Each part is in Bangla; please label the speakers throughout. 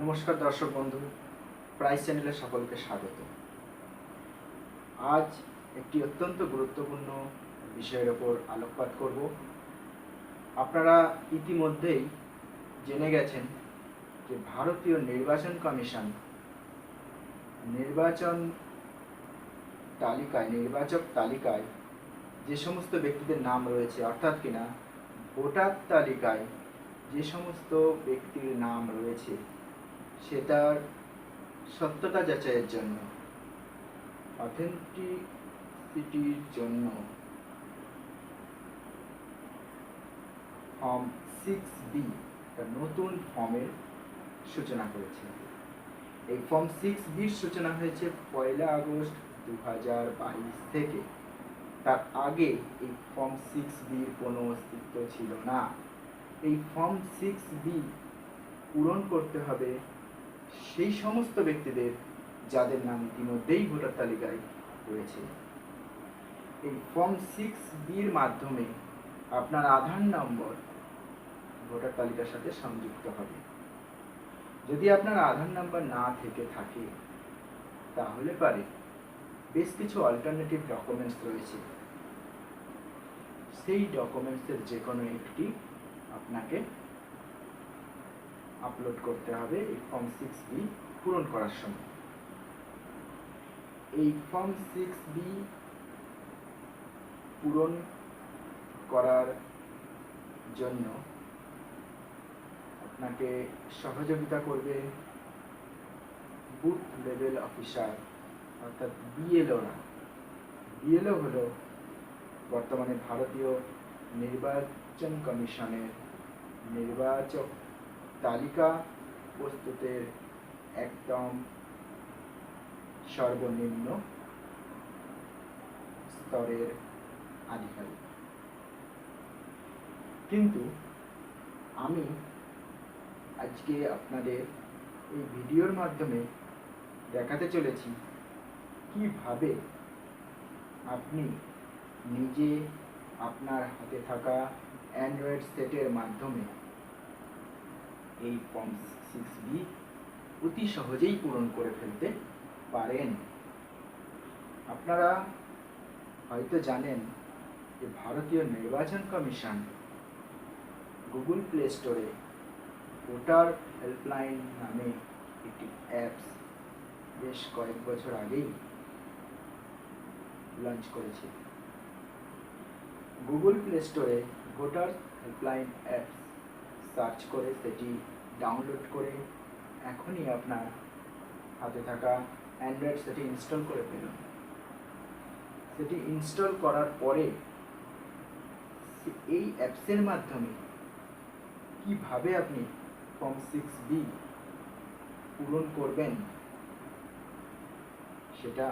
Speaker 1: নমস্কার দর্শক বন্ধু, প্রাইস চ্যানেলে সকলকে স্বাগত। আজ একটি অত্যন্ত গুরুত্বপূর্ণ বিষয়ের ওপর আলোকপাত করব। আপনারা ইতিমধ্যেই জেনে গেছেন যে ভারতীয় নির্বাচন কমিশন নির্বাচক তালিকায় যে সমস্ত ব্যক্তিদের নাম রয়েছে, অর্থাৎ কিনা ভোটার তালিকায় যে সমস্ত ব্যক্তির নাম রয়েছে সেটার সত্যতা যাচাইয়ের জন্য, অথেন্টিসিটির জন্য ফর্ম 6B নতুন ফর্মের সূচনা করেছে। এই ফর্ম 6Bর সূচনা হয়েছে 1 আগস্ট 2022 থেকে। তার আগে এই ফর্ম 6Bর কোনো অস্তিত্ব ছিল না। এই ফর্ম 6B পূরণ করতে হবে সেই সমস্ত ব্যক্তিদের যাদের নাম ইতিমধ্যেই ভোটার তালিকায় রয়েছে। এই ফর্ম 6Bর মাধ্যমে আপনার আধার নম্বর ভোটার তালিকার সাথে সংযুক্ত হবে। যদি আপনার আধার নাম্বার না থেকে থাকে তাহলে পারে বেশ কিছু অল্টারনেটিভ ডকুমেন্টস রয়েছে, সেই ডকুমেন্টসের যে কোনো একটি আপনাকে আপলোড করতে হবে এই ফর্ম 6B পূরণ করার সময়। এই ফর্ম 6B পূরণ করার জন্য আপনাকে সহযোগিতা করবে বুথ লেভেল অফিসার, অর্থাৎ বিএলওরা। বিএলও হলো বর্তমানে ভারতীয় নির্বাচন কমিশনের নির্বাচক তালিকা প্রস্তুতের একদম সর্বনিম্ন স্তরের আধিকারিক। কিন্তু আমি আজকে আপনাদের এই ভিডিওর মাধ্যমে দেখাতে চলেছি কিভাবে আপনি নিজে আপনার হাতে থাকা অ্যান্ড্রয়েড সেটের মাধ্যমে এই ফর্ম 6B অতি সহজেই পূরণ করে ফেলতে পারেন। আপনারা হয়তো জানেন যে ভারতীয় নির্বাচন কমিশন গুগল প্লে স্টোরে ভোটার হেল্পলাইন নামে একটি অ্যাপস বেশ কয়েক বছর আগেই লঞ্চ করেছে। গুগল প্লে স্টোরে ভোটার হেল্পলাইন অ্যাপস সার্চ করে সেটি ডাউনলোড করে এখনই আপনার হাতে থাকা অ্যান্ড্রয়েড সেটি ইনস্টল করে ফেলুন। সেটি ইনস্টল করার পরে এই অ্যাপসের মাধ্যমে কিভাবে আপনি ফর্ম 6B পূরণ করবেন সেটা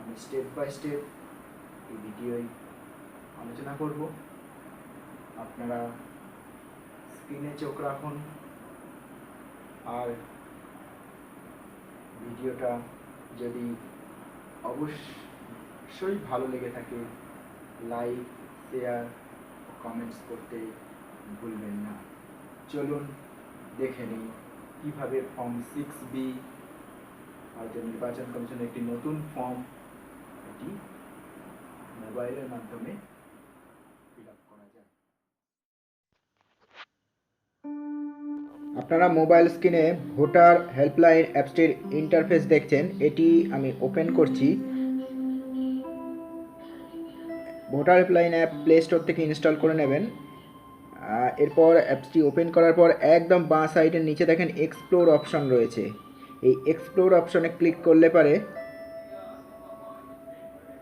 Speaker 1: আমি স্টেপ বাই স্টেপ এই ভিডিওয় আলোচনা করব। আপনারা স্ক্রিনে চোখ রাখুন আর ভিডিওটা যদি অবশ্যই ভালো লেগে থাকে লাইক, শেয়ার, কমেন্টস করতে ভুলবেন না। চলুন দেখে নিই কীভাবে ফর্ম 6B, ভারতীয় নির্বাচন কমিশনের একটি নতুন ফর্ম, এটি মোবাইলের মাধ্যমে ফিল আপ করা যায়। আপনারা মোবাইল স্ক্রিনে ভোটার হেল্পলাইন অ্যাপসটির ইন্টারফেস দেখছেন। এটি আমি ওপেন করছি। Voter helpline app play store থেকে ইনস্টল করে নেবেন। এরপর অ্যাপসটি ওপেন করার পর একদম বাঁ সাইডের নিচে দেখেন এক্সপ্লোর অপশন রয়েছে। এই এক্সপ্লোর অপশনে ক্লিক করলে পারে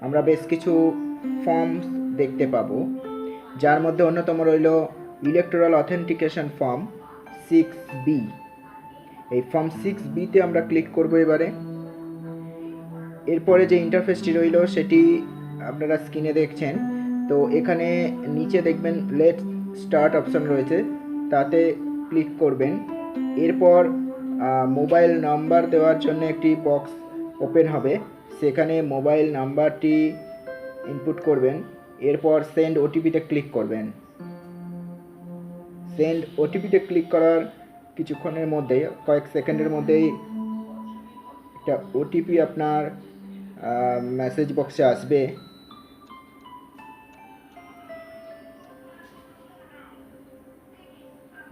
Speaker 1: আমরা বেশ কিছু ফর্মস দেখতে পাবো, যার মধ্যে অন্যতম রইল ইলেকটোরাল অথেন্টিকেশন ফর্ম 6B। এই ফর্ম 6Bতে আমরা ক্লিক করব এবারে। এরপরে যে ইন্টারফেসটি রইল সেটি আপনারা স্ক্রিনে দেখছেন। তো এখানে নিচে দেখবেন লেটস স্টার্ট অপশন রয়েছে, তাতে ক্লিক করবেন। এরপর মোবাইল নাম্বার দেওয়ার জন্য একটি বক্স ওপেন হবে, সেখানে মোবাইল নাম্বারটি ইনপুট করবেন। এরপর সেন্ড ওটিপিতে ক্লিক করবেন। সেন্ড ওটিপিতে ক্লিক করার কিছুক্ষণের মধ্যেই, কয়েক সেকেন্ডের মধ্যেই একটা ওটিপি আপনার মেসেজ বক্সে আসবে।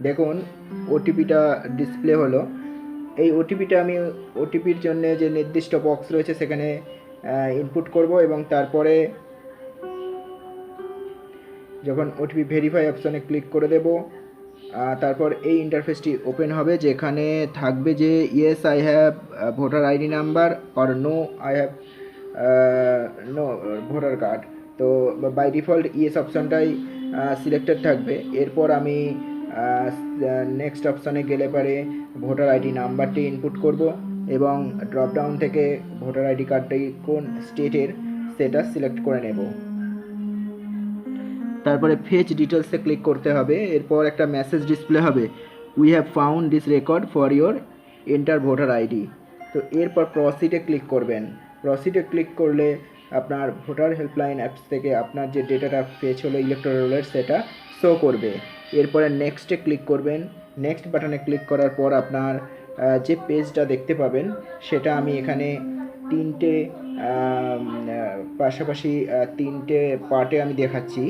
Speaker 1: দেখুন ওটিপিটা ডিসপ্লে হলো। এই ওটিপিটা আমি ওটিপির জন্য যে নির্দিষ্ট বক্স রয়েছে সেখানে ইনপুট করব এবং তারপরে যখন ওটিপি ভেরিফাই অপশানে ক্লিক করে দেব, তারপর এই ইন্টারফেসটি ওপেন হবে, যেখানে থাকবে যে yes I have voter ID number or no I have no voter card. তো বাই ডিফল্ট ইয়েস অপশানটাই সিলেক্টেড থাকবে। এরপর আমি নেক্সট অপশানে গেলে পারে ভোটার আইডি নাম্বারটি ইনপুট করব এবং ড্রপডাউন থেকে ভোটার আইডি কার্ডটি কোন স্টেটের সেটা সিলেক্ট করে নেব। তারপরে ফেচ ডিটেলসে ক্লিক করতে হবে। এরপর একটা মেসেজ ডিসপ্লে হবে, we have found this record for your enter voter ID. তো এরপর প্রসিডে ক্লিক করবেন। প্রসিডে ক্লিক করলে আপনার ভোটার হেল্পলাইন অ্যাপস থেকে আপনার যে ডেটাটা ফেচ হলো ইলেকট্রালের সেটা শো করবে। এরপরে নেক্সটে ক্লিক করবেন। নেক্সট বাটনে ক্লিক করার পর আপনার যে পেজটা দেখতে পাবেন সেটা আমি এখানে তিনটে পাশাপাশি তিনটে পার্টে আমি দেখাচ্ছি।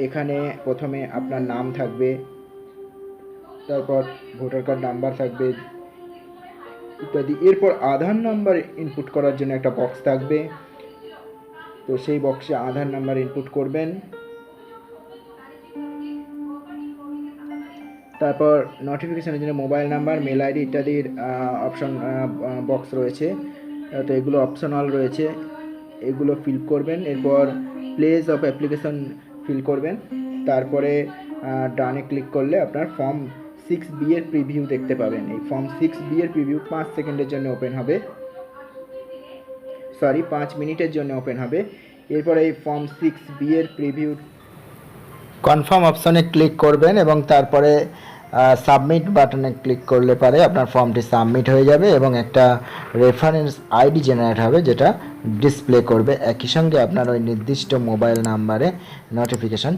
Speaker 1: এখানে প্রথমে আপনার নাম থাকবে, তারপর ভোটার কার্ড নাম্বার থাকবে ইত্যাদি। এরপর আধার নাম্বার ইনপুট করার জন্য একটা বক্স থাকবে, তো সেই বক্সে আধার নাম্বার ইনপুট করবেন। তারপর নোটিফিকেশনের জন্য মোবাইল নাম্বার, মেল আইডি ইত্যাদির অপশন বক্স রয়েছে, তো এগুলো অপশনাল রয়েছে, এগুলো ফিল করবেন। এরপর প্লেস অফ অ্যাপ্লিকেশন ফিল করবেন। তারপরে ডানে ক্লিক করলে আপনার ফর্ম 6B এর প্রিভিউ দেখতে পাবেন। এই ফর্ম 6B এর প্রিভিউ 5 সেকেন্ডের জন্য ওপেন হবে, 5 মিনিটের জন্য ওপেন হবে। এরপর এই ফর্ম 6B এর প্রিভিউ কনফার্ম অপশনে ক্লিক করবেন এবং তারপরে সাবমিট বাটনে ক্লিক করলে পারে আপনার ফর্মটি সাবমিট হয়ে যাবে এবং একটা রেফারেন্স আইডি জেনারেট হবে, যেটা ডিসপ্লে করবে। একই সঙ্গে আপনার ওই নির্দিষ্ট মোবাইল নাম্বারে নোটিফিকেশান